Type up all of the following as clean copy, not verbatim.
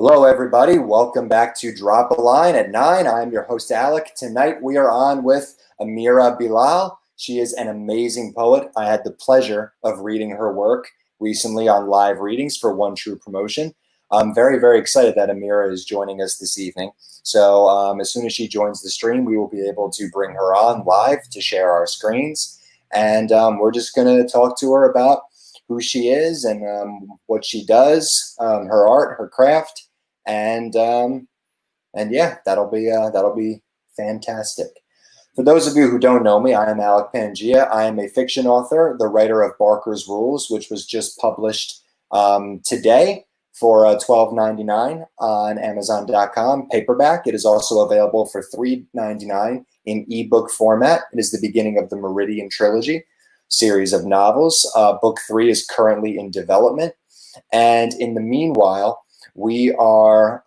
Hello, everybody. Welcome back to Drop a Line at 9. I'm your host, Alec. Tonight, we are on with Ameerah Bilal. She is an amazing poet. I had the pleasure of reading her work recently on live readings for One True Promotion. I'm very, very excited that Ameerah is joining us this evening. So as soon as she joins the stream, we will be able to bring her on live to share our screens. And we're just going to talk to her about who she is and what she does, her art, her craft. And yeah, that'll be fantastic. For those of you who don't know me, I am Alec Pangea. I am a fiction author, the writer of Barker's Rules, which was just published today for $12.99 on Amazon.com, paperback. It is also available for $3.99 in ebook format. It is the beginning of the Meridian Trilogy series of novels. Book 3 is currently in development, and in the meanwhile, we are.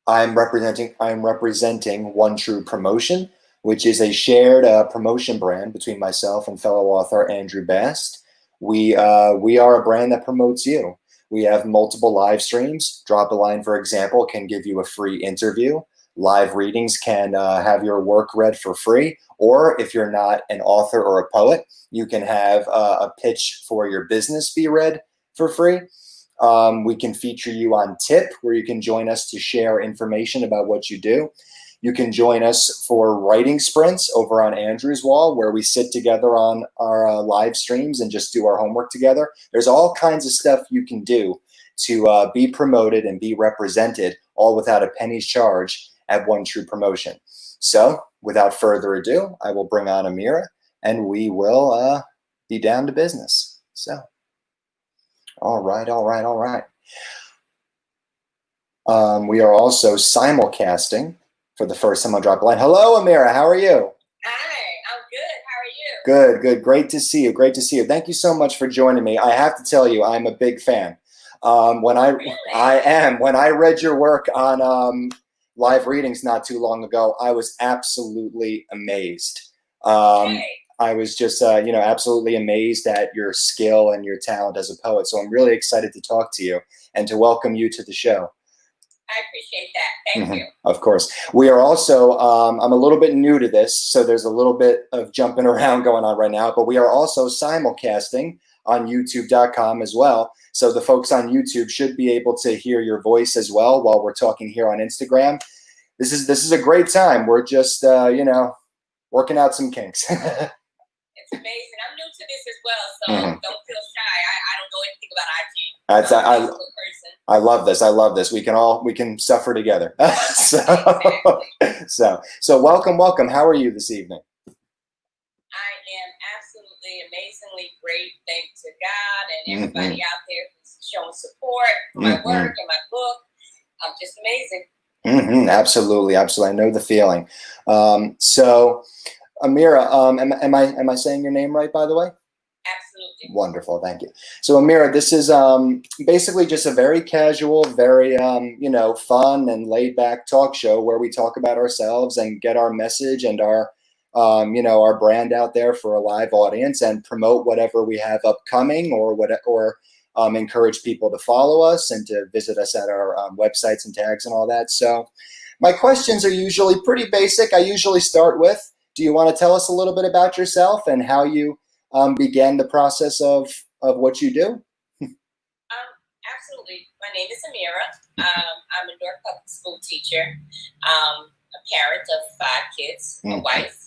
I'm representing One True Promotion, which is a shared promotion brand between myself and fellow author Andrew Bast. We are a brand that promotes you. We have multiple live streams. Drop a Line, for example, can give you a free interview. Live readings can have your work read for free. Or if you're not an author or a poet, you can have a pitch for your business be read for free. We can feature you on Tip, where you can join us to share information about what you do. You can join us for writing sprints over on Andrew's wall, where we sit together on our live streams and just do our homework together. There's all kinds of stuff you can do to be promoted and be represented, all without a penny's charge at One True Promotion. So without further ado, I will bring on Ameerah, and we will be down to business. So. All right. We are also simulcasting for the first time on Drop a Line. Hello, Ameerah. How are you? Hi, I'm good. How are you? Good. Great to see you. Thank you so much for joining me. I have to tell you, I'm a big fan. When I read your work on live readings not too long ago, I was absolutely amazed. I was just, absolutely amazed at your skill and your talent as a poet. So I'm really excited to talk to you and to welcome you to the show. I appreciate that. Thank you. Of course. We are also, I'm a little bit new to this, so there's a little bit of jumping around going on right now, but we are also simulcasting on YouTube.com as well. So the folks on YouTube should be able to hear your voice as well while we're talking here on Instagram. This is a great time. We're just, working out some kinks. It's amazing. I'm new to this as well, so don't feel shy. I don't know anything about IG. I love this. We can suffer together. So welcome. How are you this evening? I am absolutely amazingly great. Thanks to God and everybody out there who's showing support for my work and my book. I'm just amazing. Absolutely. I know the feeling. So, Ameerah, am I saying your name right, by the way? Absolutely. Wonderful. Thank you. So, Ameerah, this is basically just a very casual, very fun and laid back talk show where we talk about ourselves and get our message and our our brand out there for a live audience and promote whatever we have upcoming or encourage people to follow us and to visit us at our websites and tags and all that. So my questions are usually pretty basic. I usually start with, do you want to tell us a little bit about yourself and how you began the process of what you do? Absolutely. My name is Ameerah. I'm a Newark public school teacher, a parent of 5 kids, a wife,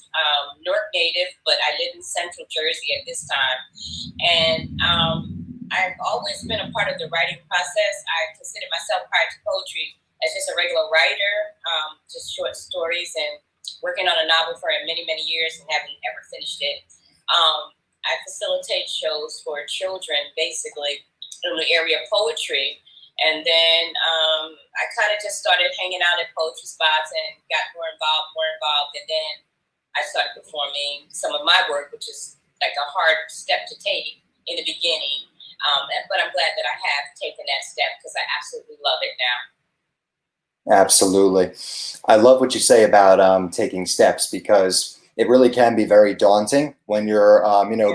Newark native, but I live in Central Jersey at this time. And I've always been a part of the writing process. I consider myself prior to poetry as just a regular writer, just short stories, and working on a novel for many, many years and haven't ever finished it. I facilitate shows for children, basically, in the area of poetry. And then I kind of just started hanging out at poetry spots and got more involved. And then I started performing some of my work, which is like a hard step to take in the beginning. But I'm glad that I have taken that step because I absolutely love it now. Absolutely. I love what you say about taking steps, because it really can be very daunting when you're,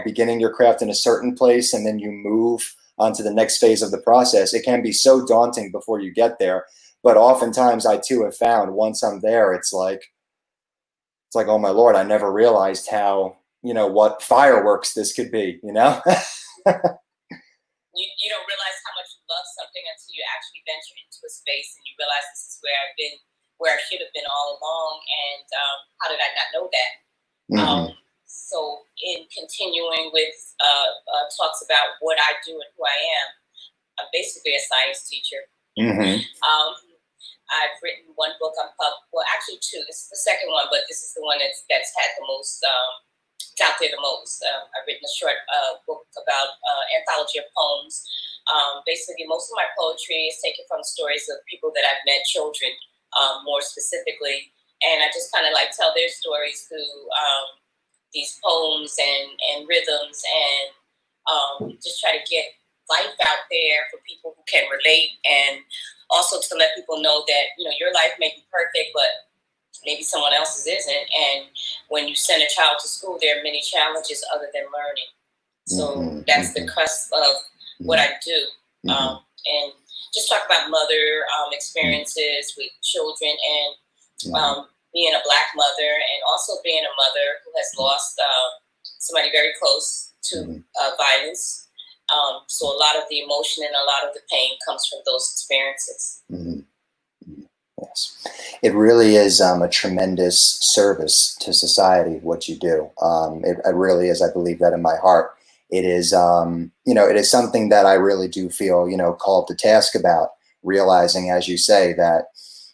beginning your craft in a certain place and then you move onto the next phase of the process. It can be so daunting before you get there. But oftentimes I too have found once I'm there, it's like, oh my Lord, I never realized how, what fireworks this could be, You don't realize how much you love something until you actually venture into a space and you realize this is where I've been, where I should have been all along, and how did I not know that? So in continuing with talks about what I do and who I am, I'm basically a science teacher. I've written one book on well, actually two. This is the second one, but this is the one that's had the most out there the most. I've written a short book about anthology of poems. Basically, most of my poetry is taken from stories of people that I've met, children more specifically, and I just kind of like tell their stories through these poems and rhythms, and just try to get life out there for people who can relate, and also to let people know that your life may be perfect, but maybe someone else's isn't. And when you send a child to school, there are many challenges other than learning. So that's the crux of what I do. And just talk about mother experiences with children, and being a Black mother, and also being a mother who has lost somebody very close to violence. So a lot of the emotion and a lot of the pain comes from those experiences. Yes, it really is a tremendous service to society, what you do. It really is. I believe that in my heart. It is, it is something that I really do feel, called to task about, realizing, as you say, that,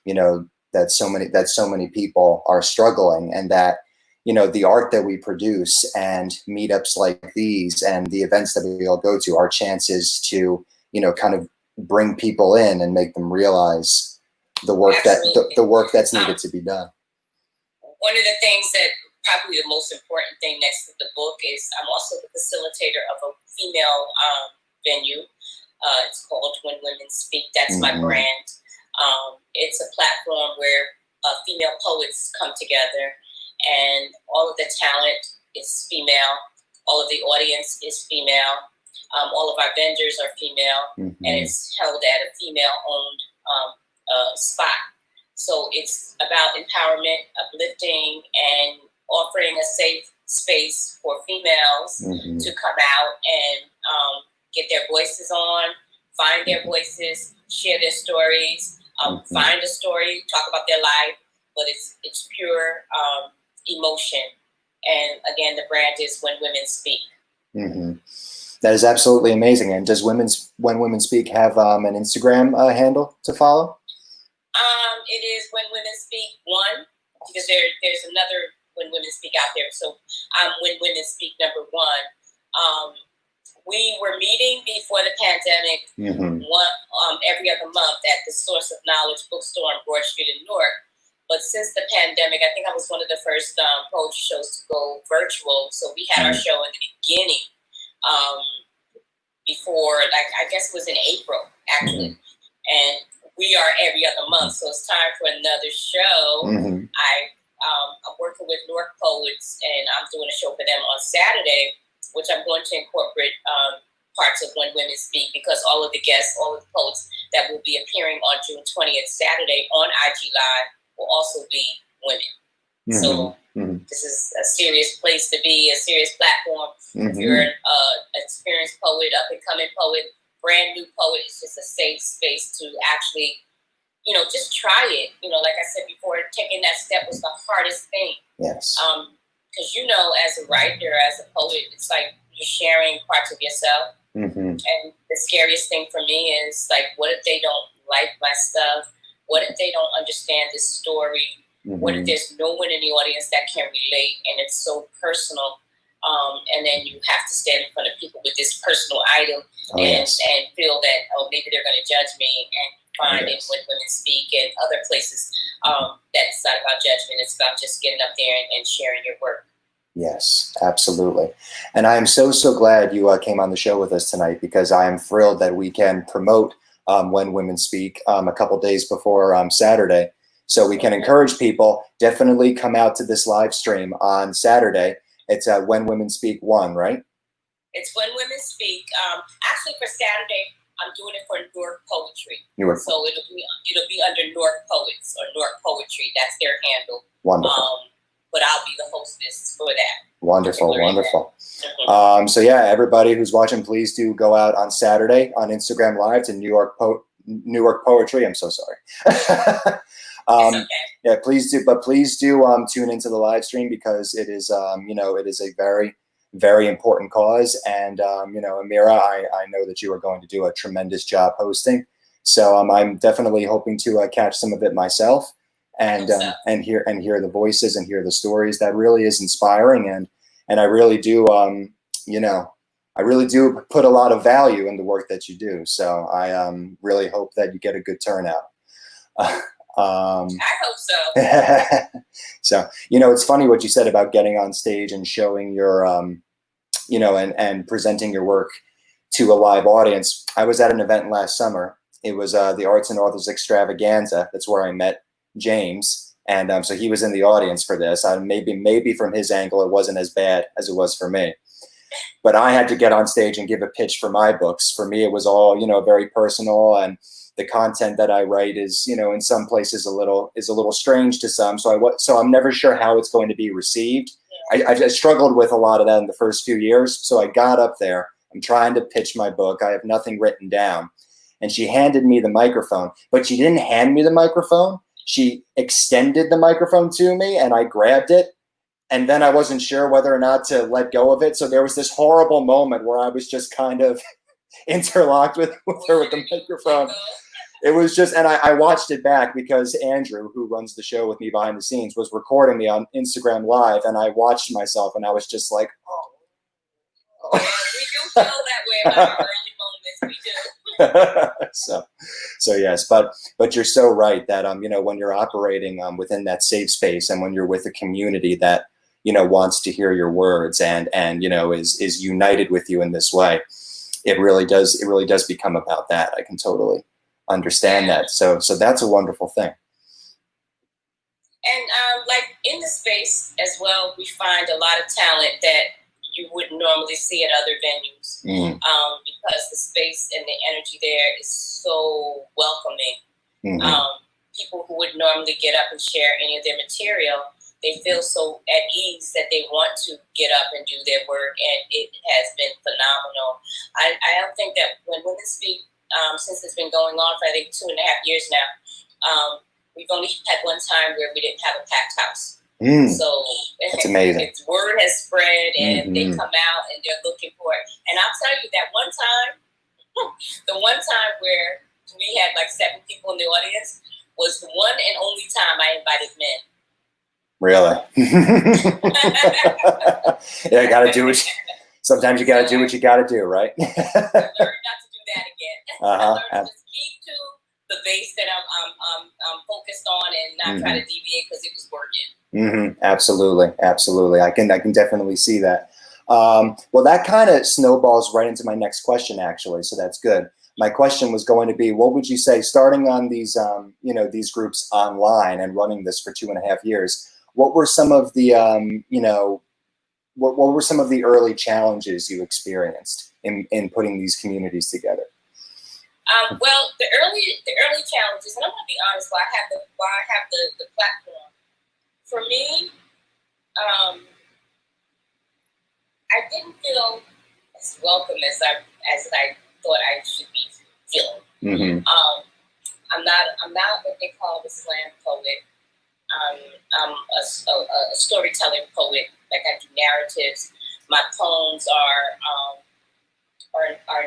that so many people are struggling, and that, the art that we produce and meetups like these and the events that we all go to are chances to, kind of bring people in and make them realize the work the work that's needed to be done. One of the things that probably the most important thing next to the book is I'm also the facilitator of a female venue. It's called When Women Speak. That's my brand. It's a platform where female poets come together, and all of the talent is female. All of the audience is female. All of our vendors are female, and it's held at a female-owned spot. So it's about empowerment, uplifting, and offering a safe space for females to come out and get their voices on, find their voices, share their stories, find a story, talk about their life, but it's pure emotion. And again, the brand is When Women Speak. That is absolutely amazing. And does When Women Speak have an Instagram handle to follow? It is When Women Speak 1, because there's another When Women Speak out there. So I'm When Women Speak number 1. We were meeting before the pandemic every other month at the Source of Knowledge bookstore on Broad Street in Newark. But since the pandemic, I think I was one of the first poetry shows to go virtual. So we had our show in the beginning before, like, I guess it was in April, actually. And we are every other month, so it's time for another show. I'm working with Newark Poets, and I'm doing a show for them on Saturday, which I'm going to incorporate parts of When Women Speak, because all of the guests, all of the poets that will be appearing on June 20th, Saturday, on IG Live, will also be women. So this is a serious place to be, a serious platform. If you're an experienced poet, up-and-coming poet, brand new poet, it's just a safe space to actually, just try it. Like I said before, taking that step was the hardest thing. Yes. Because, as a writer, as a poet, it's like you're sharing parts of yourself. And the scariest thing for me is, like, what if they don't like my stuff? What if they don't understand this story? What if there's no one in the audience that can relate, and it's so personal? And then you have to stand in front of people with this personal item and feel that, maybe they're going to judge me, and find it When Women Speak and other places that it's not about judgment. It's about just getting up there and sharing your work. Yes, absolutely. And I am so glad you came on the show with us tonight, because I am thrilled that we can promote When Women Speak a couple days before Saturday. So we can encourage people, definitely come out to this live stream on Saturday. It's When Women Speak 1, right? It's When Women Speak. Actually, for Saturday, I'm doing it for Newark Poetry. So it'll be under Newark Poets or Newark Poetry. That's their handle. Wonderful. But I'll be the hostess for that. Wonderful, wonderful. Mm-hmm. So yeah, everybody who's watching, please do go out on Saturday on Instagram Live to Newark Poetry. I'm so sorry. Okay. Yeah, please do. But please do tune into the live stream, because it is, it is a very, very important cause. And, Ameerah, I know that you are going to do a tremendous job hosting. So I'm definitely hoping to catch some of it myself and hear the voices and hear the stories. That really is inspiring. And I really do, I really do put a lot of value in the work that you do. So I really hope that you get a good turnout. I hope so. So, it's funny what you said about getting on stage and showing your, and presenting your work to a live audience. I was at an event last summer. It was the Arts and Authors Extravaganza. That's where I met James. And so he was in the audience for this. Maybe from his angle, it wasn't as bad as it was for me. But I had to get on stage and give a pitch for my books. For me, it was all, very personal, and the content that I write is, in some places a little strange to some. So I'm never sure how it's going to be received. I struggled with a lot of that in the first few years. So I got up there. I'm trying to pitch my book. I have nothing written down. And she handed me the microphone, but she didn't hand me the microphone. She extended the microphone to me, and I grabbed it. And then I wasn't sure whether or not to let go of it. So there was this horrible moment where I was just kind of interlocked with her with the microphone. It was just, and I watched it back because Andrew, who runs the show with me behind the scenes, was recording me on Instagram Live, and I watched myself, and I was just like, oh. We do feel that way about our early moments. We do. So yes, but you're so right that when you're operating within that safe space, and when you're with a community that wants to hear your words and is united with you in this way, it really does become about that. I can totally understand that. So that's a wonderful thing. And like in the space as well, we find a lot of talent that you wouldn't normally see at other venues, because the space and the energy there is so welcoming. People who would normally get up and share any of their material, they feel so at ease that they want to get up and do their work, and it has been phenomenal. I don't think that When Women Speak, since it's been going on for I think 2.5 years now, we've only had one time where we didn't have a packed house. So it's amazing. Word has spread, and they come out and they're looking for it. And I'll tell you that one time, the one time where we had like 7 people in the audience was the one and only time I invited men. Really? Yeah, sometimes you gotta do what you gotta do, right? I learned not to do that again. I learned to just keep to the base that I'm focused on and not try to deviate because it was working. Absolutely. I can definitely see that. Well, that kind of snowballs right into my next question, actually. So that's good. My question was going to be, what would you say, starting on these, these groups online and running this for 2.5 years? What were some of the, what were some of the early challenges you experienced in putting these communities together? Well, the early challenges, and I'm going to be honest, while I have the platform, for me, I didn't feel as welcome as I thought I should be feeling. I'm not what they call the slam poet. I'm a storytelling poet. Like, I do narratives. My poems are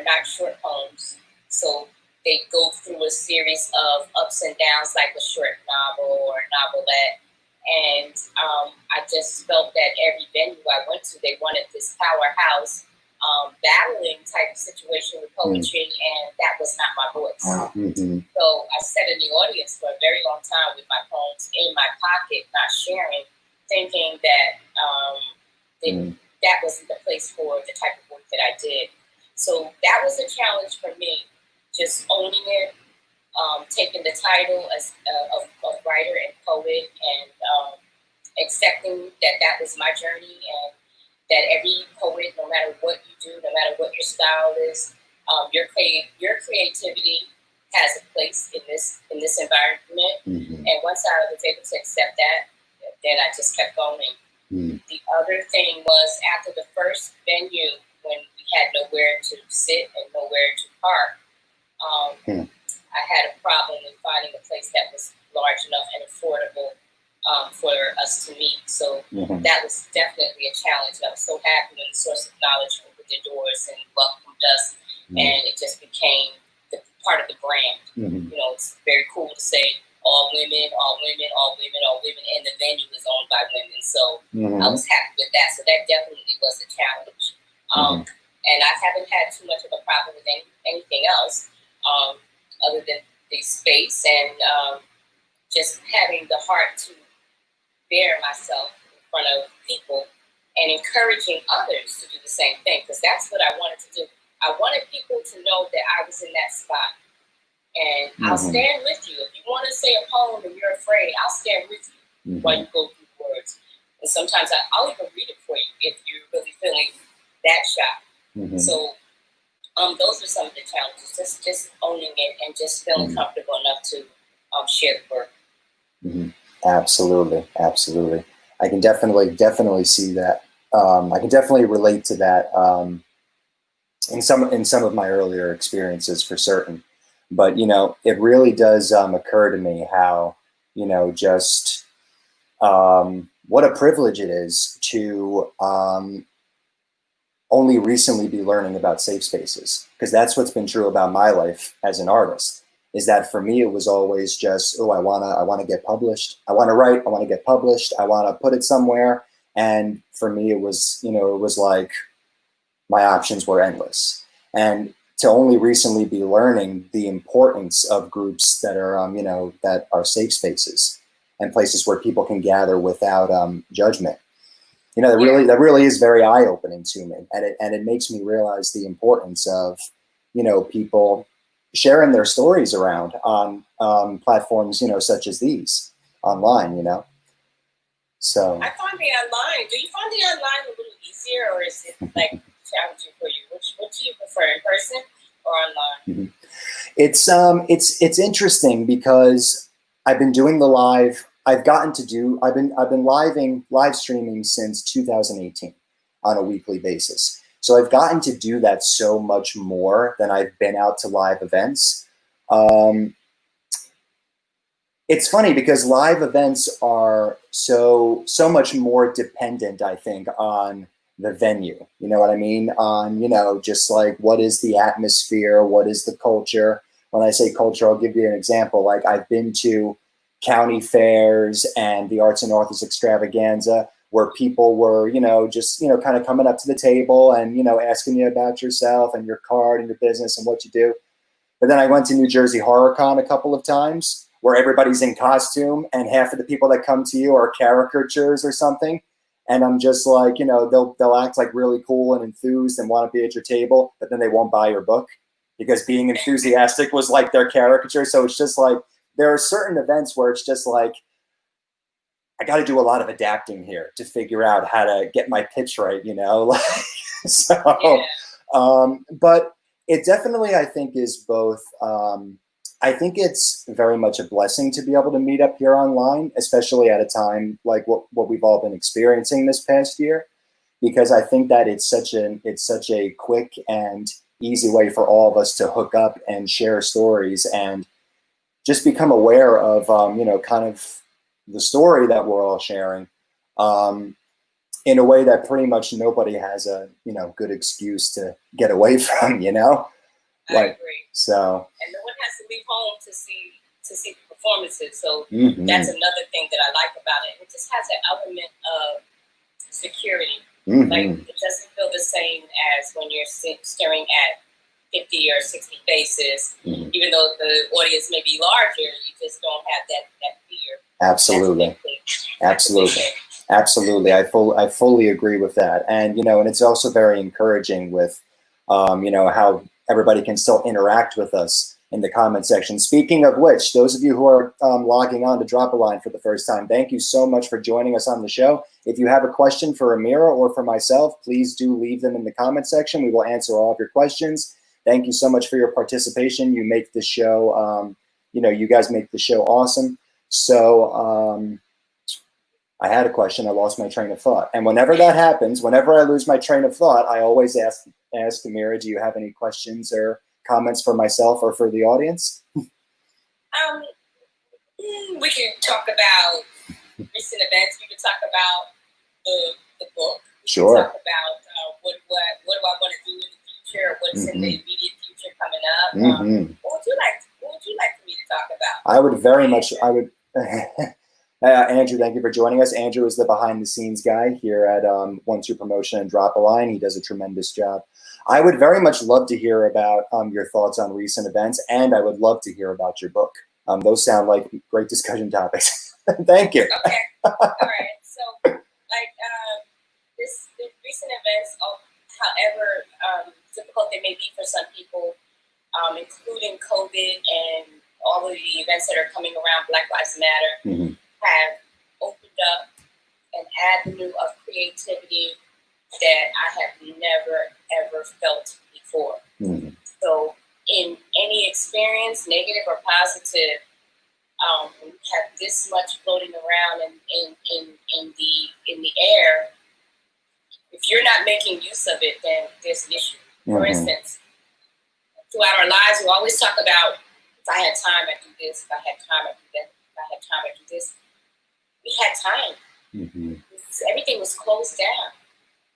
not short poems, so they go through a series of ups and downs, like a short novel or a novelette. And I just felt that every venue I went to, they wanted this powerhouse, battling type of situation with poetry, and that was not my voice. So I sat in the audience for a very long time with my poems in my pocket, not sharing, thinking that that wasn't the place for the type of work that I did. So that was a challenge for me, just owning it, taking the title as of writer and poet, and accepting that was my journey, and that every poet, no matter what you do, no matter what your style is, your creativity has a place in this environment. And once I was able to accept that, then I just kept going. The other thing was, after the first venue, when we had nowhere to sit and nowhere to park, I had a problem with finding a place that was large enough and affordable for us to meet. So that was definitely a challenge. And I was so happy when the Source of Knowledge opened their doors and welcomed us, and it just became part of the brand. You know, it's very cool to say all women, all women, all women, all women, and the venue is owned by women. So I was happy with that. So that definitely was a challenge. And I haven't had too much of a problem with anything else other than the space and just having the heart to bear myself in front of people and encouraging others to do the same thing, because that's what I wanted to do. I wanted people to know that I was in that spot. And I'll stand with you. If you want to say a poem and you're afraid, I'll stand with you while you go through words. And sometimes I'll even read it for you if you're really feeling that shy. So those are some of the challenges, just owning it and just feeling comfortable enough to share the work. Absolutely, absolutely. I can definitely see that. I can definitely relate to that in some of my earlier experiences, for certain. But you know, it really does occur to me how, you know, just what a privilege it is to only recently be learning about safe spaces, because that's what's been true about my life as an artist. Is that for me, it was always just, oh, I wanna get published. I want to write. I want to get published. I want to put it somewhere. And for me, it was, you know, it was like my options were endless. And to only recently be learning the importance of groups that are, you know, that are safe spaces and places where people can gather without judgment. You know, that really is very eye-opening to me, and it makes me realize the importance of, you know, people sharing their stories around on platforms, you know, such as these online. You know, so I find the online. Do you find the online a little easier, or is it like challenging for you? What do you prefer, in person or online? It's interesting because I've been doing the live. I've been live streaming since 2018 on a weekly basis. So I've gotten to do that so much more than I've been out to live events. It's funny because live events are so much more dependent, I think, on the venue. You know what I mean? On, you know, just like, what is the atmosphere? What is the culture? When I say culture, I'll give you an example. Like, I've been to county fairs and the Arts and Authors Extravaganza, where people were, you know, just, you know, kind of coming up to the table and, you know, asking you about yourself and your card and your business and what you do. But then I went to New Jersey Horror Con a couple of times, where everybody's in costume and half of the people that come to you are caricatures or something. And I'm just like, you know, they'll act like really cool and enthused and want to be at your table, but then they won't buy your book because being enthusiastic was like their caricature. So it's just like, there are certain events where it's just like, I got to do a lot of adapting here to figure out how to get my pitch right, you know? But it definitely, I think, is both. I think it's very much a blessing to be able to meet up here online, especially at a time like what we've all been experiencing this past year, because I think that it's such a quick and easy way for all of us to hook up and share stories and just become aware of, you know, kind of the story that we're all sharing in a way that pretty much nobody has a, you know, good excuse to get away from, you know? I agree. So. And no one has to leave home to see the performances. So that's another thing that I like about it. It just has an element of security. Like, it doesn't feel the same as when you're staring at 50 or 60 faces, even though the audience may be larger, you just don't have that fear. Absolutely. Absolutely. I fully agree with that. And, you know, and it's also very encouraging with, you know, how everybody can still interact with us in the comment section. Speaking of which, those of you who are logging on to Drop a Line for the first time, thank you so much for joining us on the show. If you have a question for Ameerah or for myself, please do leave them in the comment section. We will answer all of your questions. Thank you so much for your participation. You make the show, you guys make the show awesome. So I had a question. I lost my train of thought. And whenever that happens, whenever I lose my train of thought, I always ask Ameerah, do you have any questions or comments for myself or for the audience? We can talk about recent events. We can talk about the book. We Sure. can talk about what do I want to do in the future, what's in the immediate future coming up. What would you like for me to talk about? I would very much. Andrew, thank you for joining us. Andrew is the behind-the-scenes guy here at Once Your Promotion and Drop a Line. He does a tremendous job. I would very much love to hear about your thoughts on recent events, and I would love to hear about your book. Those sound like great discussion topics. Thank you. Okay. All right. So, the recent events, however difficult they may be for some people, including COVID and all of the events that are coming around Black Lives Matter, have opened up an avenue of creativity that I have never, ever felt before. So in any experience, negative or positive, we have this much floating around in the air. If you're not making use of it, then there's an issue. For instance, throughout our lives, we always talk about, if I had time, I'd do this. If I had time, I'd do that. If I had time, I'd do this. We had time. Everything was closed down.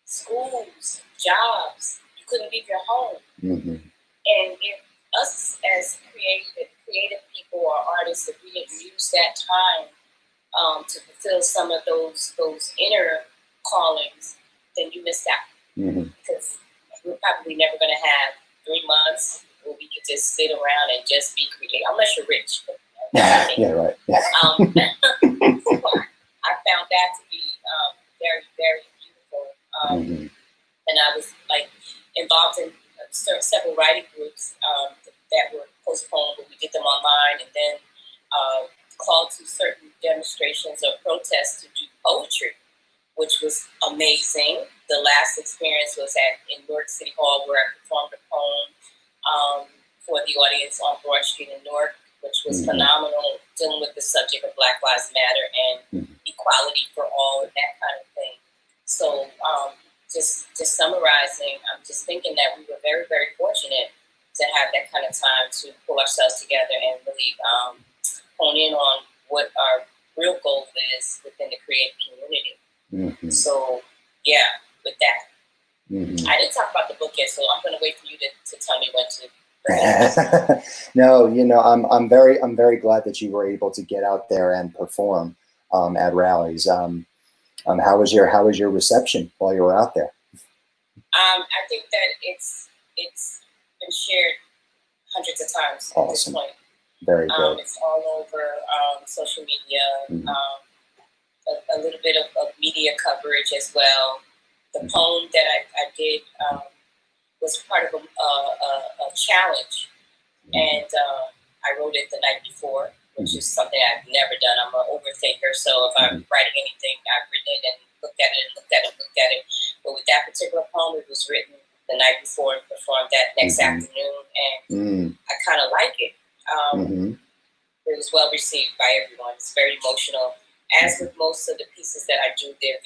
Schools, jobs. You couldn't leave your home. And if us as creative people or artists, if we didn't use that time to fulfill some of those inner callings, then you missed out. Because we're probably never going to have 3 months where we could just sit around and just be creative, unless you're rich. Yeah, right. So I found that to be very, very beautiful. And I was involved in several writing groups that were postponed, but we did them online, and then called to certain demonstrations or protests to do poetry, which was amazing. The last experience was in Newark City Hall, where I performed a poem for the audience on Broad Street in Newark, which was phenomenal, dealing with the subject of Black Lives Matter and equality for all and that kind of thing. So just summarizing, I'm just thinking that we were very, very fortunate to have that kind of time to pull ourselves together and really hone in on what our real goal is within the creative community. So, yeah, with that. I didn't talk about the book yet, so I'm going to wait for you to tell me when to. No, I'm very glad that you were able to get out there and perform at rallies. How was your reception while you were out there? I think that it's been shared hundreds of times at this point. Very good. It's all over social media. A little bit of media coverage as well. The poem that I did was part of a challenge, and I wrote it the night before, which is something I've never done. I'm an overthinker, so if I'm writing anything, I've written it and looked at it. But with that particular poem, it was written the night before and performed that next afternoon, and I kind of like it. It was well received by everyone. It's very emotional. As with most of the pieces that I do, they're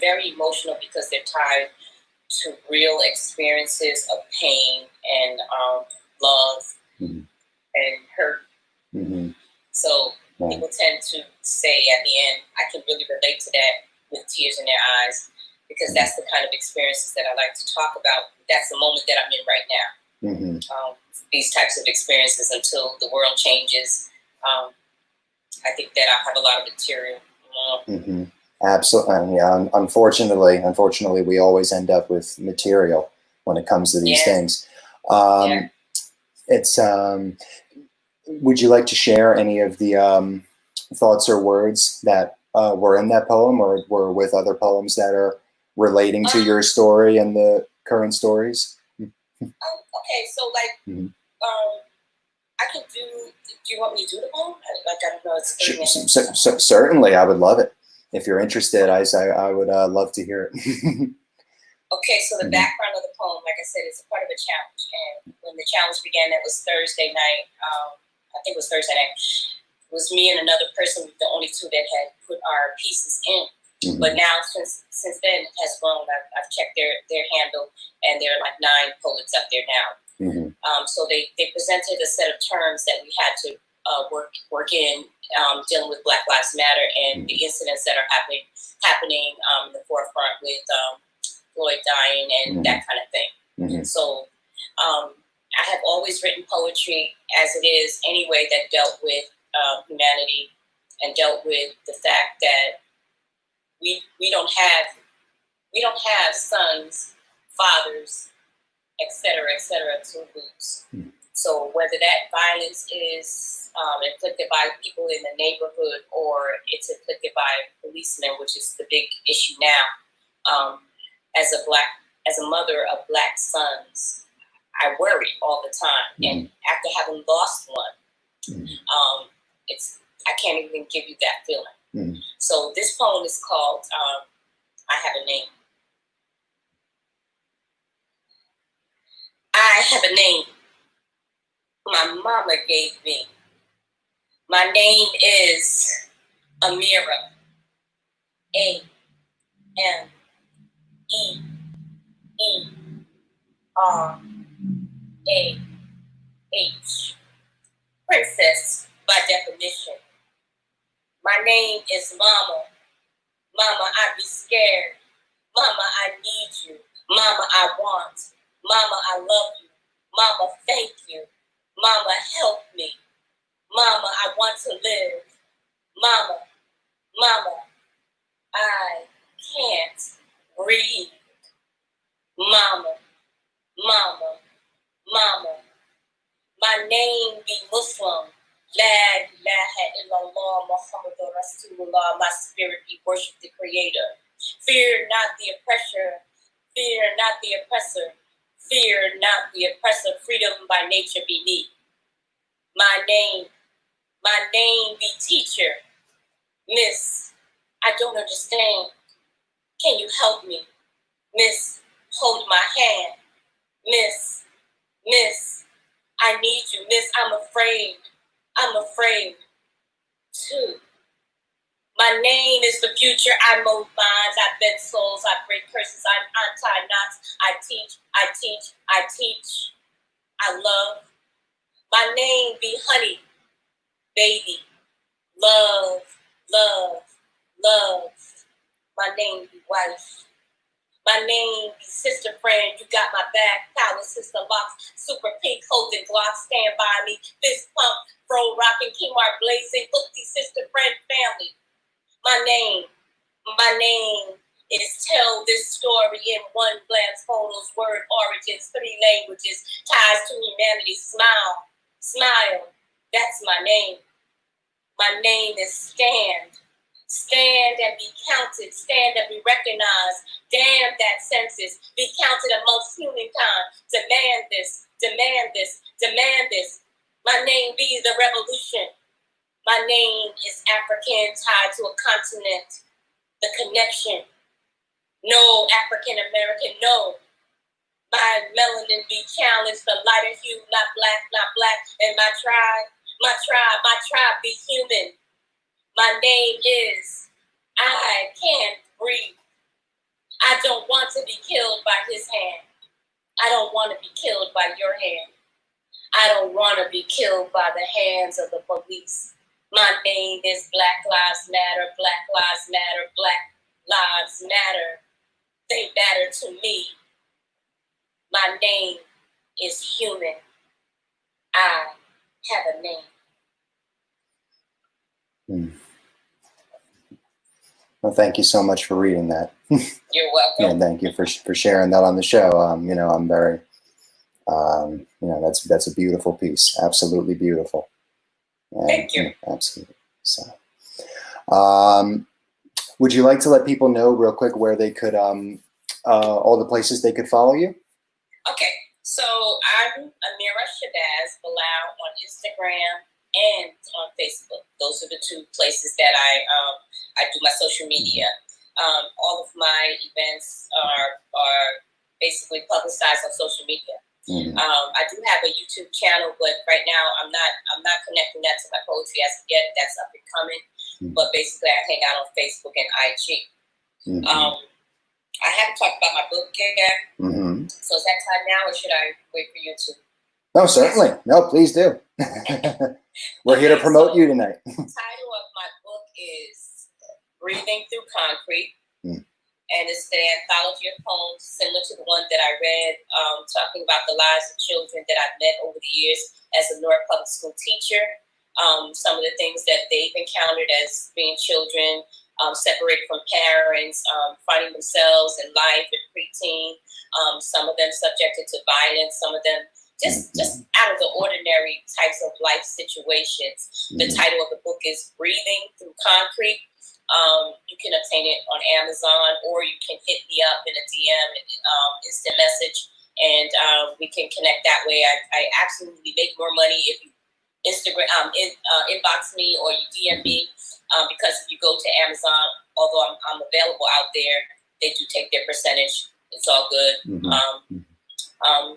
very emotional because they're tied to real experiences of pain and love and hurt. So people tend to say at the end, I can really relate to that with tears in their eyes, because that's the kind of experiences that I like to talk about. That's the moment that I'm in right now. These types of experiences until the world changes. I think that I have a lot of material. Absolutely. Yeah. Unfortunately, we always end up with material when it comes to these things. It's. Would you like to share any of the thoughts or words that were in that poem, or were with other poems that are relating to your story and the current stories? Okay, so Do you want me to do the poem? I don't know. It's certainly, I would love it. If you're interested, I would love to hear it. Okay, so the background of the poem, like I said, is a part of a challenge. And when the challenge began, that was Thursday night. I think it was Thursday night. It was me and another person, the only two that had put our pieces in. Mm-hmm. But now, since then, it has grown. I've checked their handle, and there are like 9 poets up there now. Mm-hmm. So they presented a set of terms that we had to work in, dealing with Black Lives Matter and the incidents that are happening in the forefront with Floyd dying and that kind of thing. Mm-hmm. So I have always written poetry as it is anyway that dealt with humanity and dealt with the fact that we don't have sons, fathers, etc., to lose. Mm-hmm. So whether that violence is inflicted by people in the neighborhood or it's inflicted by policemen, which is the big issue now. As a mother of Black sons, I worry all the time. Mm-hmm. And after having lost one, I can't even give you that feeling. Mm-hmm. So this poem is called I Have a Name. I have a name my mama gave me. My name is Ameerah. A-M-E-E-R-A-H. Princess by definition. My name is Mama. Mama, I be scared. Mama, I need you. Mama, I want. Mama, I love you. Mama, thank you. Mama, help me. Mama, I want to live. Mama, I can't breathe. Mama. My name be Muslim. La ilaha illallah Muhammadur Rasulullah. My spirit be worship the Creator. Fear not the oppressor. Fear not the oppressor. Fear not the oppressor. Freedom by nature be me. My name be teacher. Miss, I don't understand. Can you help me? Miss, hold my hand. Miss, I need you. Miss, I'm afraid too. My name is the future. I mold minds. I bend souls. I break curses. I untie knots. I teach. I love. My name be honey, baby, love. My name be wife. My name be sister friend. You got my back. Power sister locks. Super pink holding blocks. Stand by me. Fist pump. Bro rocking. Kmart blazing. Hookty sister friend family. My name is tell this story in one glance. Photos, word origins, 3 languages. Ties to humanity. Smile. That's my name. My name is stand. Stand and be counted. Stand and be recognized. Damn that census. Be counted amongst humankind. Demand this. My name be the revolution. My name is African tied to a continent. The connection. No African American, no. My melanin be challenged. The lighter hue, not black. And my tribe be human. My name is I can't breathe. I don't want to be killed by his hand. I don't want to be killed by your hand. I don't want to be killed by the hands of the police. My name is Black Lives Matter, Black Lives Matter, Black Lives Matter. They matter to me. My name is human. I have a name. Well, thank you so much for reading that. You're welcome. And thank you for sharing that on the show. I'm very, that's a beautiful piece. Absolutely beautiful. And, thank you. Absolutely. So, would you like to let people know real quick where they could, all the places they could follow you? Okay. So I'm Ameerah Shabaaz-Bilal on Instagram and on Facebook. Those are the two places that I do my social media. All of my events are basically publicized on social media. I do have a YouTube channel, but right now I'm not connecting that to my poetry as of yet. That's up and coming. But basically, I hang out on Facebook and IG. I haven't talked about my book yet. So is that time now, or should I wait for you to? No, certainly. No, please do. We're here to promote you tonight. The title of my book is Breathing Through Concrete. And it's the anthology of poems similar to the one that I read, talking about the lives of children that I've met over the years as a Newark Public School teacher. Some of the things that they've encountered as being children, separated from parents, finding themselves in life at preteen. Some of them subjected to violence, some of them just out of the ordinary types of life situations. The title of the book is Breathing Through Concrete. You can obtain it on Amazon, or you can hit me up in a DM, instant message, and we can connect that way. I absolutely make more money if you inbox me or you DM me, because if you go to Amazon, although I'm available out there, they do take their percentage. It's all good.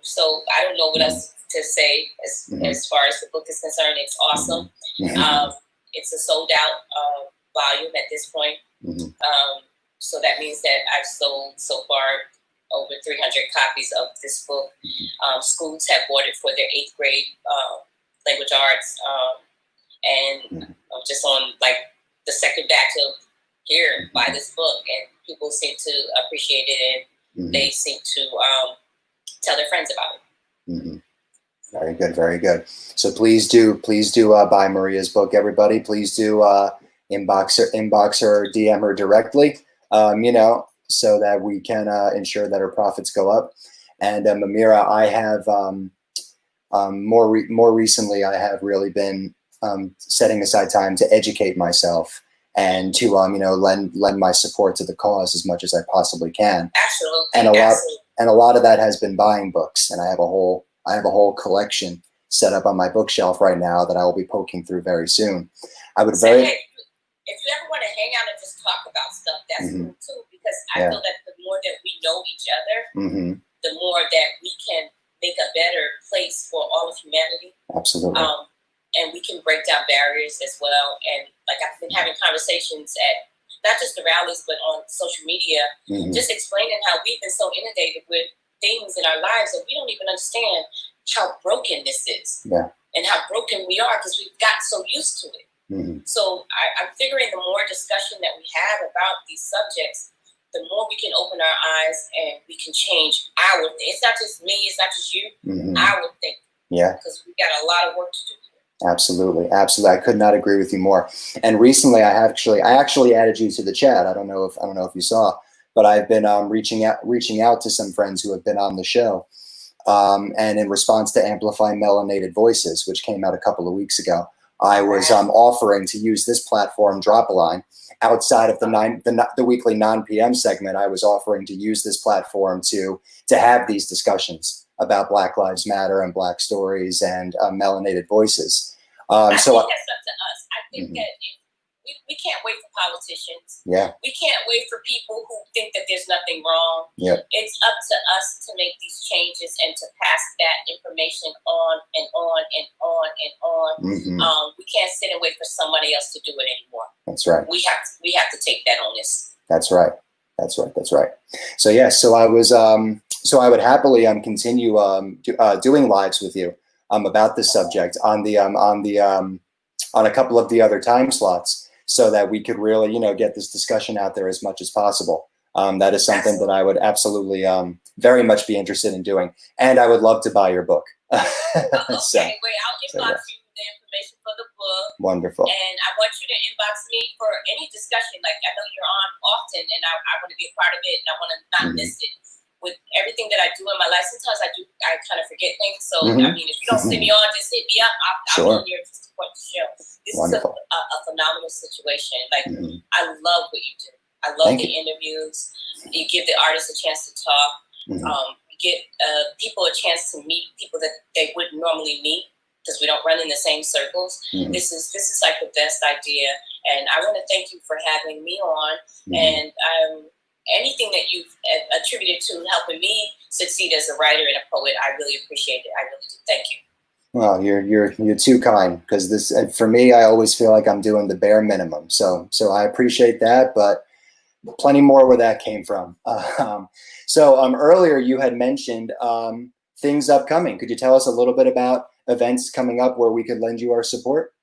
So I don't know what else to say as far as the book is concerned. It's awesome. It's a sold out volume at this point. So that means that I've sold so far over 300 copies of this book. Schools have bought it for their 8th grade language arts. And I'm just on like the second batch of here by this book, and people seem to appreciate it, and they seem to tell their friends about it. Very good, very good. So please do buy Maria's book, everybody. Please do inbox her, DM her directly, so that we can ensure that her profits go up. And Ameerah, I have more recently, I have really been setting aside time to educate myself and to lend my support to the cause as much as I possibly can. Absolutely. And a lot of that has been buying books, and I have a whole collection set up on my bookshelf right now that I will be poking through very soon. If you ever want to hang out and just talk about stuff, that's cool too, because I feel that the more that we know each other, the more that we can make a better place for all of humanity. Absolutely. And we can break down barriers as well. And like I've been having conversations at not just the rallies, but on social media, just explaining how we've been so inundated with things in our lives that we don't even understand how broken this is, and how broken we are because we've gotten so used to it. So I'm figuring the more discussion that we have about these subjects, the more we can open our eyes and we can change our thing. It's not just me, it's not just you, our thing. Yeah. Because we've got a lot of work to do here. Absolutely. I could not agree with you more. And recently I actually added you to the chat. I don't know if you saw, but I've been reaching out to some friends who have been on the show. And in response to Amplify Melanated Voices, which came out a couple of weeks ago, I was offering to use this platform, Drop a Line, outside of the weekly 9 p.m. segment. I was offering to use this platform to have these discussions about Black Lives Matter and Black stories and melanated voices. I think that's up to us. I think that we can't wait for politicians. Yeah. We can't wait for people who think that there's nothing wrong. Yeah. It's up to us to make these changes and to pass that information on and on and on and on. We can't sit and wait for somebody else to do it anymore. That's right. We have to take that onus. That's right. So so I was so I would happily continue doing lives with you about this subject on a couple of the other time slots, so that we could really get this discussion out there as much as possible. That is something that I would absolutely very much be interested in doing, and I would love to buy your book. Okay, wait, I'll inbox you the information for the book. Wonderful. And I want you to inbox me for any discussion. Like, I know you're on often, and I want to be a part of it, and I want to not miss it. With everything that I do in my life, sometimes I kind of forget things. So, I mean, if you don't see me on, just hit me up. I'll be here to support the show. This is a phenomenal situation. Like, I love what you do. I love the interviews. You give the artists a chance to talk. You get people a chance to meet people that they wouldn't normally meet, because we don't run in the same circles. Mm-hmm. This is like the best idea, and I want to thank you for having me on. Mm-hmm. And anything that you've attributed to helping me succeed as a writer and a poet, I really appreciate it. I really do. Thank you. Well, you're too kind, because this, for me, I always feel like I'm doing the bare minimum. So I appreciate that, but plenty more where that came from. Earlier you had mentioned things upcoming. Could you tell us a little bit about events coming up where we could lend you our support?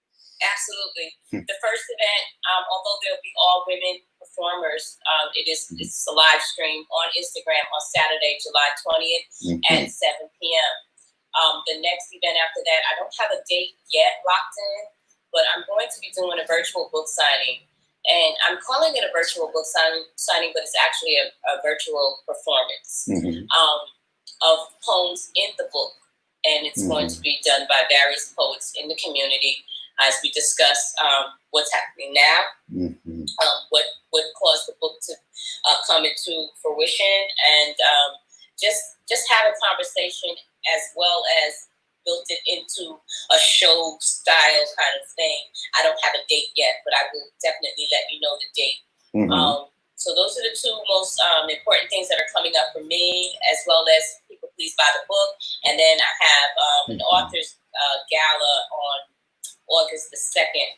Absolutely. The first event, although there'll be all women performers, it's a live stream on Instagram on Saturday, July 20th at 7 p.m. The next event after that, I don't have a date yet locked in, but I'm going to be doing a virtual book signing. And I'm calling it a virtual book signing, but it's actually a virtual performance of poems in the book. And it's going to be done by various poets in the community as we discuss what's happening now, what caused the book to come into fruition, and just have a conversation, as well as built it into a show style kind of thing. I don't have a date yet, but I will definitely let you know the date. So those are the two most important things that are coming up for me, as well as people please buy the book. And then I have an author's gala on August the 2nd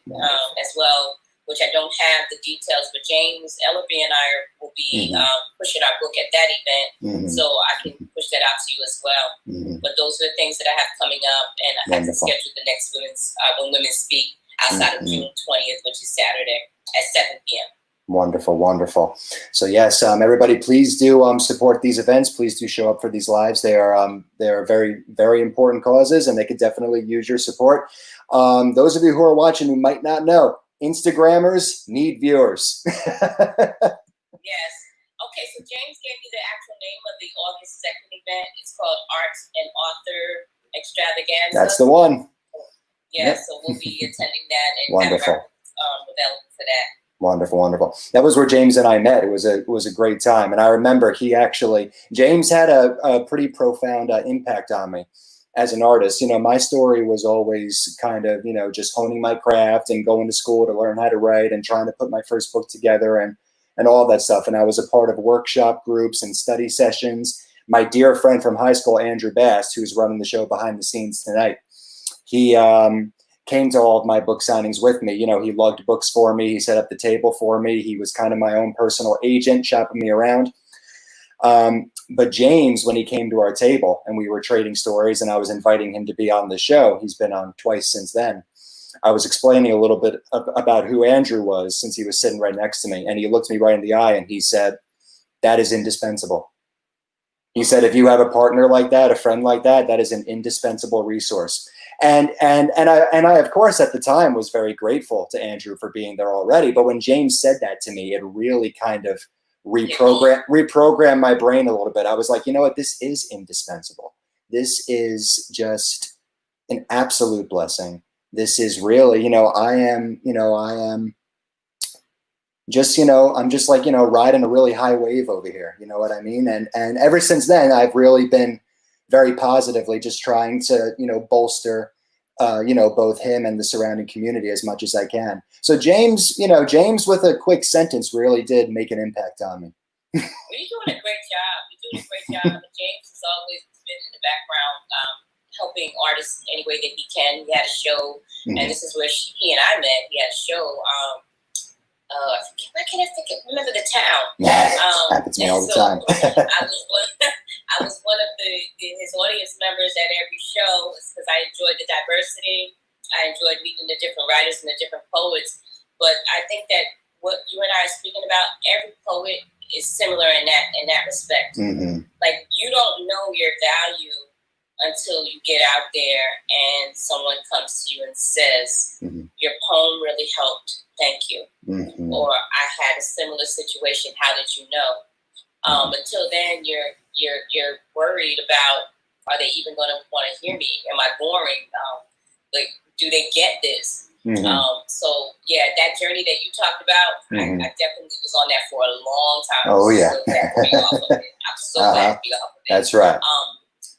as well, which I don't have the details, but James Ellaby and I will be pushing our book at that event, so I can push that out to you as well. But those are the things that I have coming up, and I have to schedule the next When Women Speak outside of June 20th, which is Saturday at 7 p.m. Wonderful, wonderful. So yes, everybody, please do support these events. Please do show up for these lives. They are very, very important causes, and they could definitely use your support. Those of you who are watching who might not know, Instagrammers need viewers. Yes. Okay, so James gave me the actual name of the August 2nd event. It's called Arts and Author Extravaganza. That's the one. Yeah, so we'll be attending that and wonderful. Have available for that. Wonderful, wonderful. That was where James and I met. It was a great time. And I remember James had a pretty profound impact on me as an artist. My story was always kind of, just honing my craft and going to school to learn how to write and trying to put my first book together and all that stuff. And I was a part of workshop groups and study sessions. My dear friend from high school, Andrew Bast, who's running the show behind the scenes tonight, he came to all of my book signings with me. He lugged books for me. He set up the table for me. He was kind of my own personal agent, shopping me around. But James, when he came to our table and we were trading stories and I was inviting him to be on the show, he's been on twice since then. I was explaining a little bit about who Andrew was, since he was sitting right next to me. And he looked me right in the eye and he said, "That is indispensable." He said, if you have a partner like that, a friend like that, that is an indispensable resource. And I, of course, at the time was very grateful to Andrew for being there already. But when James said that to me, it really kind of reprogram my brain a little bit. I was like, you know what, this is indispensable. This is just an absolute blessing. This is really, I am just, I'm just like, riding a really high wave over here. You know what I mean? And ever since then, I've really been very positively just trying to, bolster, both him and the surrounding community as much as I can. So James, James with a quick sentence really did make an impact on me. Well, you're doing a great job. You're doing a great job. James has always been in the background, helping artists any way that he can. He had a show, and this is where he and I met. He had a show. Why can't I remember the town? Happens to me all the time. I was one of his audience members at every show because I enjoyed the diversity. I enjoyed meeting the different writers and the different poets. But I think that what you and I are speaking about, every poet is similar in that respect. Like, you don't know your value until you get out there and someone comes to you and says, your poem really helped, thank you. Or I had a similar situation, how did you know? Until then, you're worried about, are they even going to want to hear me? Am I boring? Like, do they get this? So yeah, that journey that you talked about, I definitely was on that for a long time. Oh yeah. I'm so glad to be off of it. That's right.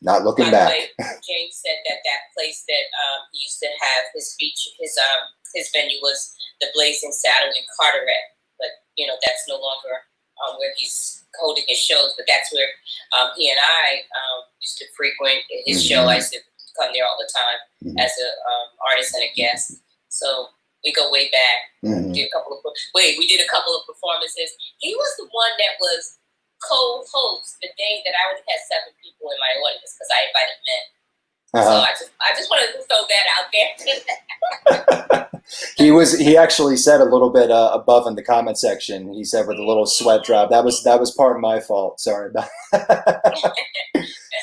Not looking By the back. way, James said that place that he used to have his venue was the Blazing Saddle in Carteret, but that's no longer where he's holding his shows. But that's where he and I used to frequent his show. I used to come there all the time as a artist and a guest. So we go way back. We did a couple of performances. He was the one that was co-host the day that I would have had 7 people in my audience because I invited men. So I just wanted to throw that out there. He actually said a little bit above in the comment section. He said with a little sweat drop. That was part of my fault. Sorry about that.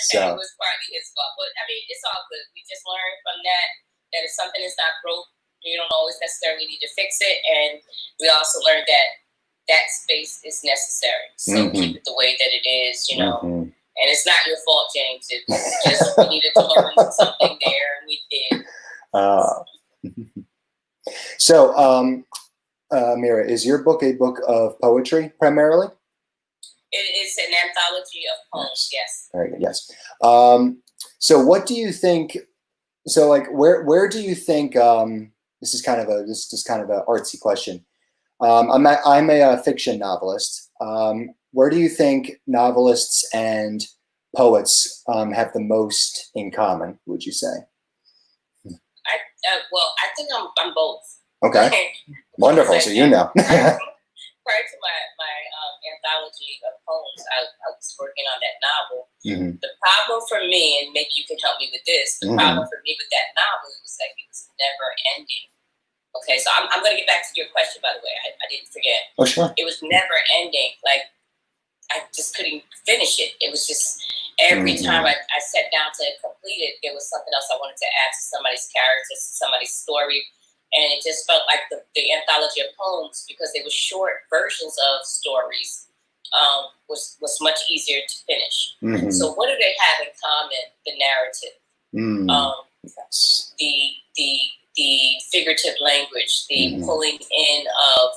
So it was partly his fault, but I mean it's all good. We just learned from that if something is not broke, you don't always necessarily need to fix it, and we also learned that space is necessary. So keep it the way that it is, And it's not your fault, James. It just we needed to learn something there, and we did. So, Ameerah, is your book a book of poetry primarily? It is an anthology of poems. Yes. Very good. Yes. So, what do you think? So, like, where do you think? This is kind of an artsy question. I'm a fiction novelist. Where do you think novelists and poets have the most in common, would you say? I think I'm both. Okay. Wonderful. So prior to my anthology of poems, I was working on that novel. The problem for me, and maybe you can help me with this, the problem for me with that novel was like it was never ending. Okay, so I'm going to get back to your question, by the way. I didn't forget. Oh, sure. It was never ending. Like, I just couldn't finish it. It was just every time I sat down to complete it, there was something else I wanted to add to somebody's character, to somebody's story. And it just felt like the anthology of poems, because they were short versions of stories, was much easier to finish. So what do they have in common? The narrative. Yes. The figurative language, the pulling in of,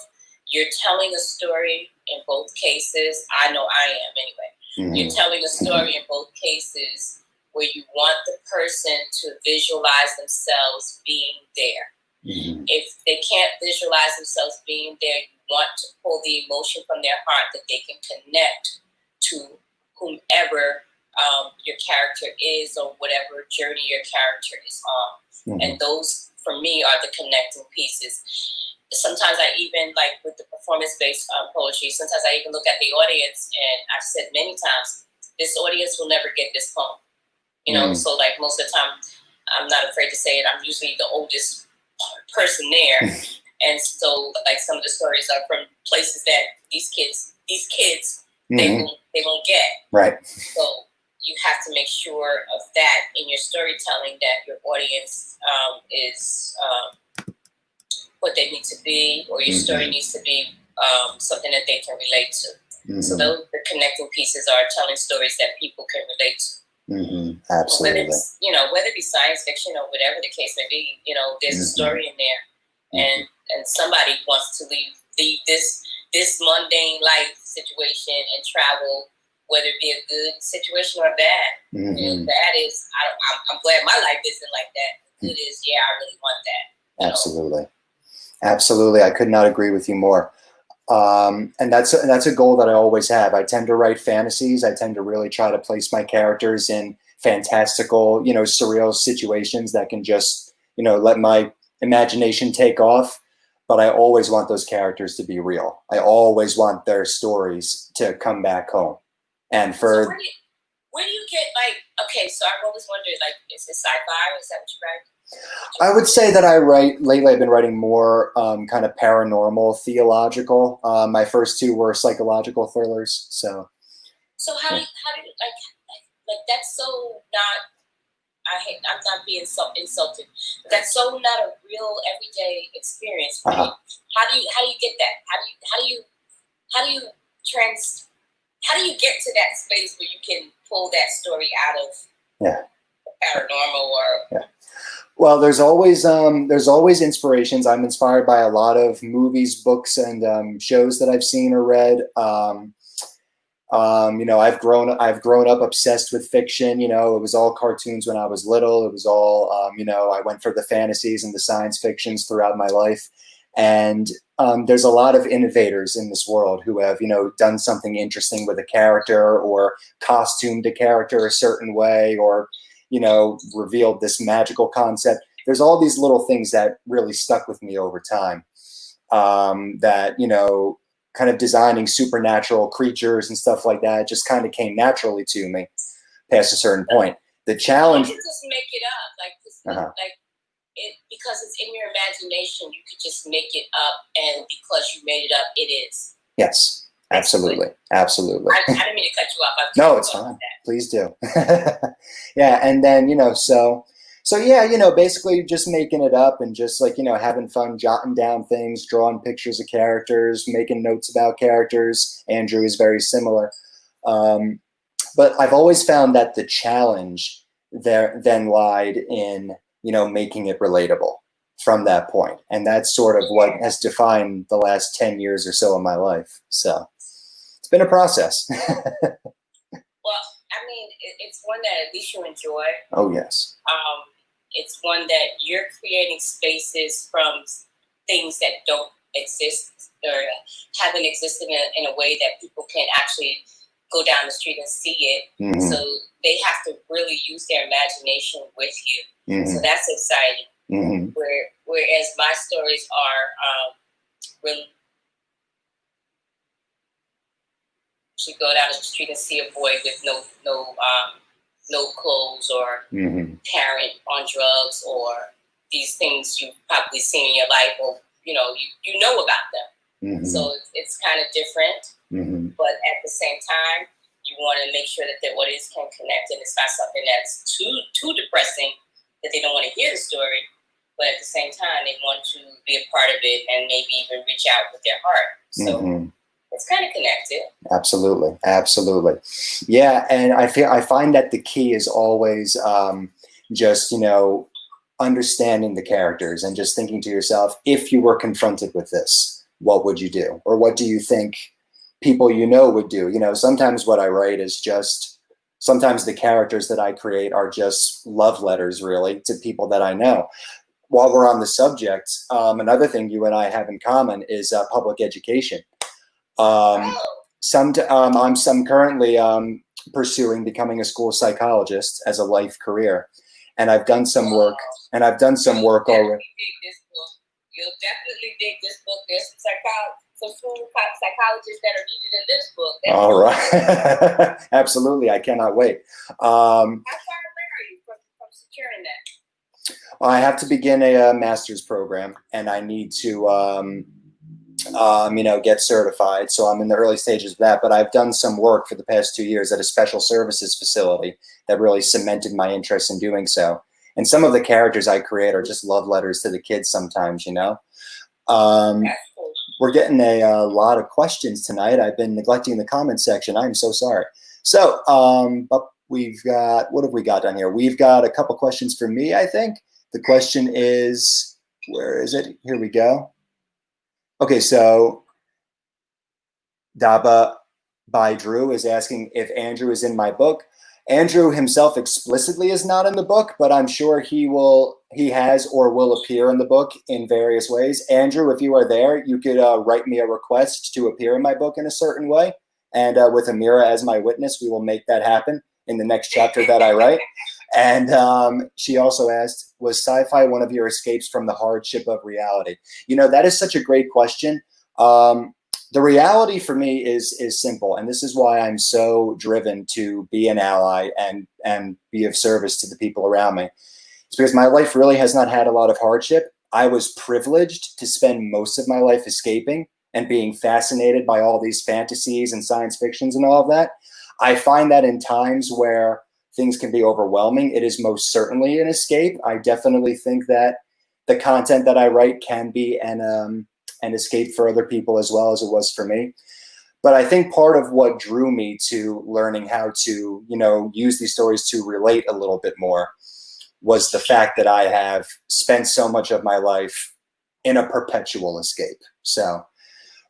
you're telling a story in both cases. I know I am anyway. You're telling a story in both cases where you want the person to visualize themselves being there. If they can't visualize themselves being there, you want to pull the emotion from their heart that they can connect to whomever your character is or whatever journey your character is on. And those, for me, are the connecting pieces. Sometimes I even, like with the performance-based poetry, sometimes I even look at the audience, and I've said many times, this audience will never get this poem. So like most of the time, I'm not afraid to say it, I'm usually the oldest person there. And so like some of the stories are from places that these kids, they won't get. Right. So you have to make sure of that in your storytelling, that your audience is what they need to be, or your story needs to be something that they can relate to. So those the connecting pieces are telling stories that people can relate to. Absolutely. Whether it be science fiction or whatever the case may be, there's a story in there, and somebody wants to leave this mundane life situation and travel, whether it be a good situation or a bad. Bad is, I'm glad my life isn't like that. Good is, yeah, I really want that. Absolutely. Absolutely. I could not agree with you more. And that's a goal that I always have. I tend to write fantasies. I tend to really try to place my characters in fantastical, surreal situations that can just, let my imagination take off. But I always want those characters to be real. I always want their stories to come back home. And for... So where do you get, okay, so I've always wondered, is it sci-fi? Is that what you write? I would say that lately I've been writing more kind of paranormal, theological. My first 2 were psychological thrillers. So how do you that's so not, I'm not being insulted, but that's so not a real everyday experience for you. How do you get that? How do you get to that space where you can pull that story out of paranormal or Well, there's always inspirations. I'm inspired by a lot of movies, books, and shows that I've seen or read. You know, I've grown up obsessed with fiction. You know, it was all cartoons when I was little. It was all, you know, I went for the fantasies and the science fictions throughout my life. And there's a lot of innovators in this world who have, you know, done something interesting with a character or costumed a character a certain way, or, you know, revealed this magical concept. There's all these little things that really stuck with me over time, that, you know, kind of designing supernatural creatures and stuff like that just kind of came naturally to me past a certain point. The challenge. You could just make it up, like it, because it's in your imagination. You could just make it up, and because you made it up, it is. Yes, absolutely, absolutely. I didn't mean to cut you off. No, it's fine. Please do. Yeah, and then, you know, so yeah, you know, basically just making it up and just, like, you know, having fun, jotting down things, drawing pictures of characters, making notes about characters. Andrew is very similar. But I've always found that the challenge there then lied in, you know, making it relatable from that point. And that's sort of what has defined the last 10 years or so of my life. So it's been a process. Well, I mean, it's one that at least you enjoy. Oh, yes. It's one that you're creating spaces from things that don't exist or haven't existed in a way that people can actually go down the street and see it. Mm-hmm. So they have to really use their imagination with you. Mm-hmm. So that's exciting. Mm-hmm. Whereas my stories are really, you go down the street and see a boy with no clothes, or parent on drugs, or these things you've probably seen in your life, or you know about them. Mm-hmm. So it's kind of different, but at the same time, you want to make sure that the audience can connect, and it's not something that's too depressing that they don't want to hear the story, but at the same time, they want to be a part of it and maybe even reach out with their heart. So. It's kind of connected. Absolutely. Absolutely. Yeah. And I find that the key is always just, you know, understanding the characters and just thinking to yourself, if you were confronted with this, what would you do? Or what do you think people you know would do? You know, sometimes what I write is just, sometimes the characters that I create are just love letters, really, to people that I know. While we're on the subject, another thing you and I have in common is public education. I'm currently pursuing becoming a school psychologist as a life career, and I've done some work. And I've done some work already. You'll definitely dig this book. There's some school psychologists that are needed in this book. All right, absolutely. I cannot wait. How far away are you from securing that? I have to begin a master's program, and I need to. You know, get certified. So I'm in the early stages of that, but I've done some work for the past 2 years at a special services facility that really cemented my interest in doing so. And some of the characters I create are just love letters to the kids sometimes, you know. We're getting a lot of questions tonight. I've been neglecting the comment section. I'm so sorry. So, but we've got, what have we got down here? We've got a couple questions for me, I think. The question is, where is it? Here we go. Okay, so Daba by Drew is asking if Andrew is in my book. Andrew himself explicitly is not in the book, but I'm sure he has or will appear in the book in various ways. Andrew, if you are there, you could write me a request to appear in my book in a certain way. And with Ameerah as my witness, we will make that happen in the next chapter that I write. And she also asked, was sci-fi one of your escapes from the hardship of reality? You know, that is such a great question. The reality for me is simple, and this is why I'm so driven to be an ally and be of service to the people around me. It's because my life really has not had a lot of hardship. I was privileged to spend most of my life escaping and being fascinated by all these fantasies and science fictions and all of that. I find that in times where things can be overwhelming, it is most certainly an escape. I definitely think that the content that I write can be an escape for other people as well as it was for me. But I think part of what drew me to learning how to, you know, use these stories to relate a little bit more was the fact that I have spent so much of my life in a perpetual escape. So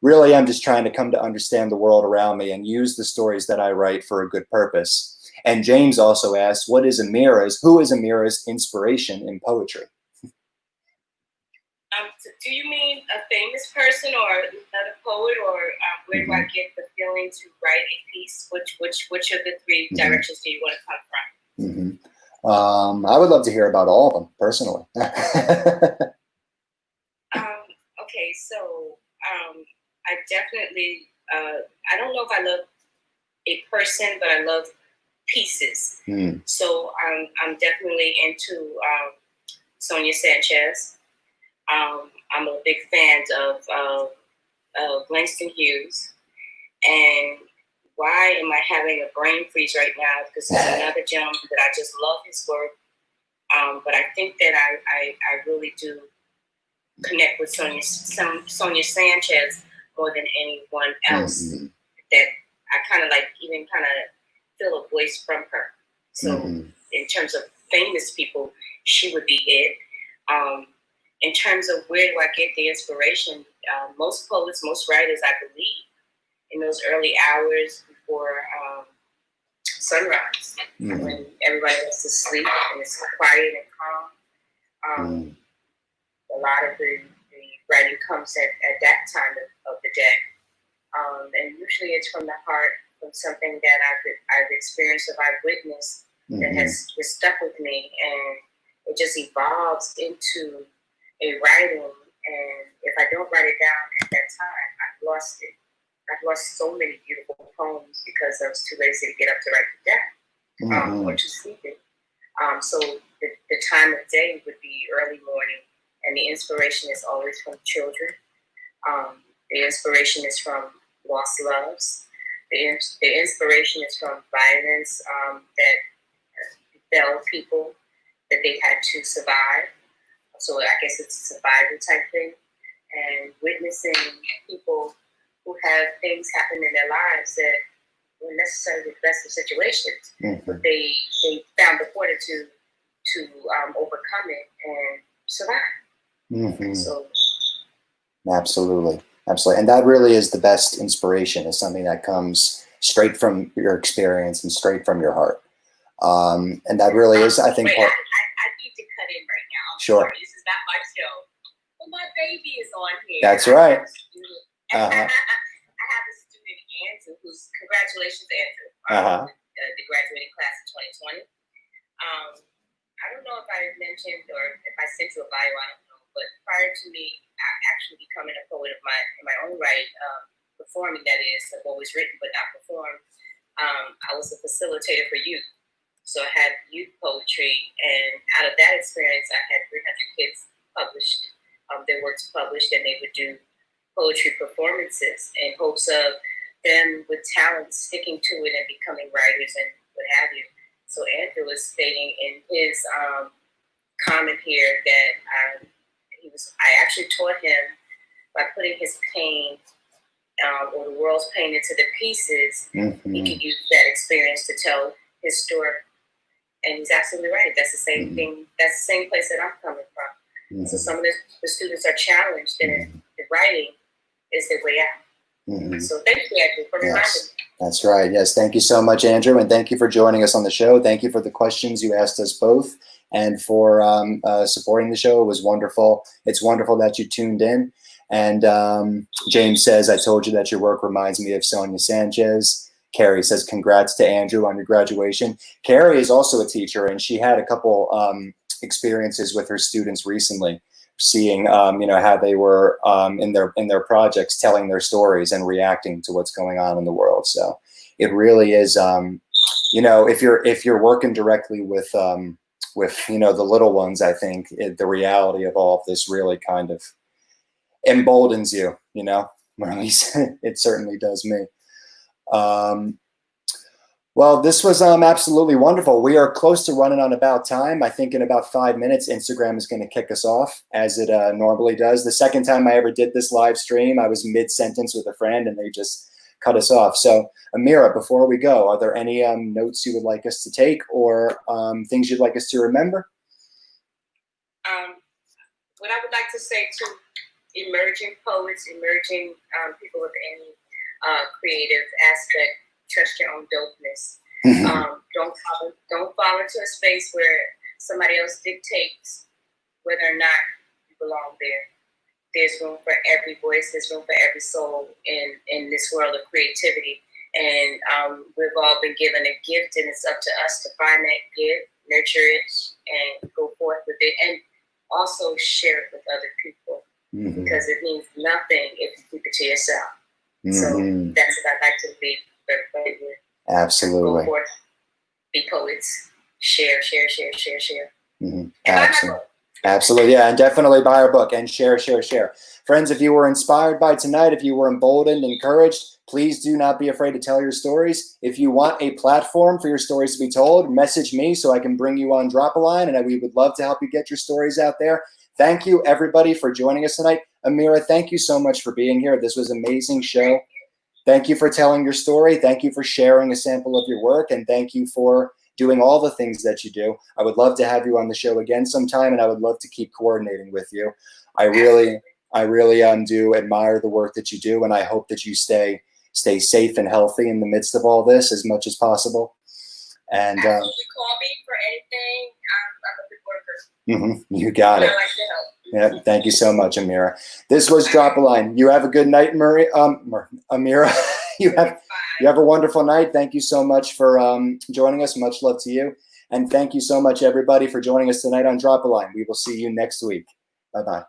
really am just trying to come to understand the world around me and use the stories that I write for a good purpose. And James also asked, who is Ameerah's inspiration in poetry? Do you mean a famous person or another poet, or where do I get the feeling to write a piece? Which of the three directions do you want to come from? I would love to hear about all of them personally. Okay, so I definitely, I don't know if I love a person, but I love pieces. So I'm definitely into Sonia Sanchez. I'm a big fan of Langston Hughes. And why am I having a brain freeze right now? Because there's another gentleman that I just love his work. But I think that I really do connect with Sonia Sanchez more than anyone else. That I kind of feel a voice from her. So in terms of famous people, she would be it. In terms of where do I get the inspiration, most poets, most writers, I believe, in those early hours before sunrise, when everybody else is asleep and it's quiet and calm. A lot of the writing comes at that time of the day. And usually it's from the heart, from something that I've experienced or I've witnessed that has just stuck with me, and it just evolves into a writing. And if I don't write it down at that time, I've lost it. I've lost so many beautiful poems because I was too lazy to get up to write it down, or too sleepy. So the time of day would be early morning, and the inspiration is always from children. The inspiration is from lost loves. The inspiration is from violence that befell people that they had to survive. So I guess it's a survival type thing. And witnessing people who have things happen in their lives that weren't necessarily the best of situations, but they found the fortitude to overcome it and survive. So, Absolutely. And that really is the best inspiration, is something that comes straight from your experience and straight from your heart. And that really is, I think. Wait, I need to cut in right now. Sure. Sorry, this is not my show. But my baby is on here. That's right. I have a student, Andrew, congratulations, Andrew, the graduating class of 2020. I don't know if I mentioned or if I sent you a bio, I don't know, but prior to me actually becoming a poet in my own right, performing, that is, I've always written but not performed, I was a facilitator for youth. So I had youth poetry, and out of that experience, I had 300 kids published, their works published, and they would do poetry performances in hopes of them with talent sticking to it and becoming writers and what have you. So Andrew was stating in his comment here that I actually taught him by putting his pain or the world's pain into the pieces. He could use that experience to tell his story. And he's absolutely right. That's the same thing. That's the same place that I'm coming from. So some of the students are challenged, and the writing is their way out. So thank you, Andrew, for reminding me. That's right. Yes. Thank you so much, Andrew. And thank you for joining us on the show. Thank you for the questions you asked us both, and for supporting the show. It was wonderful. It's wonderful that you tuned in. And James says, I told you that your work reminds me of Sonia Sanchez. Carrie says, congrats to Andrew on your graduation. Carrie is also a teacher, and she had a couple experiences with her students recently, seeing how they were in their projects, telling their stories and reacting to what's going on in the world. So it really is, if you're working directly with the little ones, I think the reality of all of this really kind of emboldens you, or at least it certainly does me. Well, this was absolutely wonderful. We are close to running on about time. I think in about 5 minutes, Instagram is going to kick us off, as it normally does. The second time I ever did this live stream, I was mid-sentence with a friend, and they just cut us off. So, Ameerah, before we go, are there any notes you would like us to take, or things you'd like us to remember? What I would like to say emerging poets, emerging people with any creative aspect, trust your own dopeness. Don't fall into a space where somebody else dictates whether or not you belong there. There's room for every voice. There's room for every soul in this world of creativity. And we've all been given a gift, and it's up to us to find that gift, nurture it, and go forth with it, and also share it with other people, because it means nothing if you keep it to yourself. So that's what I'd like to leave everybody with. Absolutely. Go forth, be poets, share. Absolutely. Absolutely. Yeah. And definitely buy our book and share. Friends, if you were inspired by tonight, if you were emboldened, encouraged, please do not be afraid to tell your stories. If you want a platform for your stories to be told, message me so I can bring you on Drop a Line, and we would love to help you get your stories out there. Thank you, everybody, for joining us tonight. Ameerah, thank you so much for being here. This was an amazing show. Thank you for telling your story. Thank you for sharing a sample of your work, and thank you for doing all the things that you do. I would love to have you on the show again sometime, and I would love to keep coordinating with you. I really do admire the work that you do, and I hope that you stay safe and healthy in the midst of all this as much as possible. And you call me for anything. I'm a good worker. You got it. I like to help. Yeah, thank you so much, Ameerah. This was Drop a Line. You have a good night, Ameerah. You have a wonderful night. Thank you so much for joining us. Much love to you. And thank you so much, everybody, for joining us tonight on Drop a Line. We will see you next week. Bye-bye.